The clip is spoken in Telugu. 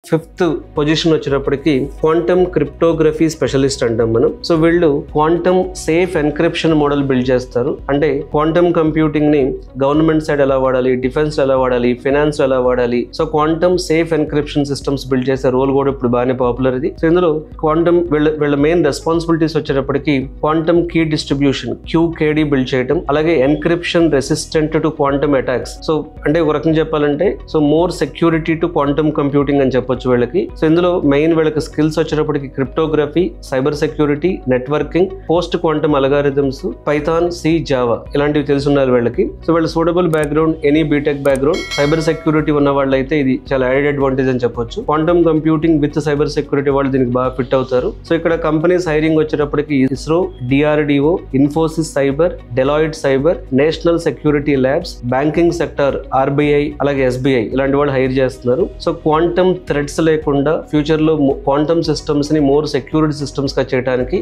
ఫిఫ్త్ పొజిషన్ వచ్చేటప్పటికి క్వాంటమ్ క్రిప్టోగ్రఫీ స్పెషలిస్ట్ అంటాం మనం. సో వీళ్ళు quantum safe encryption model build చేస్తారు. అంటే క్వాంటమ్ కంప్యూటింగ్ ని గవర్నమెంట్ సైడ్ ఎలా వాడాలి, డిఫెన్స్ ఎలా వాడాలి, ఫైనాన్స్ ఎలా వాడాలి, so quantum safe encryption systems build చేసే రోల్ కూడా ఇప్పుడు బాగానే పాపులర్ ఇది. సో ఇందులో క్వాంటమ్ వీళ్ళ మెయిన్ రెస్పాన్సిబిలిటీస్ వచ్చేటప్పటికి quantum key distribution QKD build చేయడం, అలాగే encryption resistant to quantum attacks. So అంటే ఒక రకంగా చెప్పాలంటే so more security to quantum computing అని చెప్పొచ్చు వీళ్ళకి. సో ఇందులో మెయిన్ వీళ్ళకి స్కిల్స్ వచ్చేటప్పటికి cryptography, cyber security, networking, post quantum algorithms, Python, C, Java ఇలాంటివి తెలుసున్నారు వీళ్ళకి. సో వీళ్ళ suitable background any BTech background, cyber security ఉన్న వాళ్ళు అయితే ఇది చాలా యాడెడ్ అడ్వాంటేజ్ అని చెప్పొచ్చు. Quantum computing with cyber security వాళ్ళు దీనికి బాగా ఫిట్ అవుతారు. సో ఇక్కడ కంపెనీస్ హైరింగ్ వచ్చేటప్పటికి ISRO, DRDO, Infosys cyber, Deloitte cyber, national security labs, banking sector, RBI, అలాగే SBI ఇలాంటి వాళ్ళు హైర్ చేస్తున్నారు. సో క్వాంటమ్ థ్రెడ్స్ లేకుండా ఫ్యూచర్ లో క్వాంటమ్ సిస్టమ్స్ ని మోర్ సెక్యూరిటీ సిస్టమ్స్ గా చేయడానికి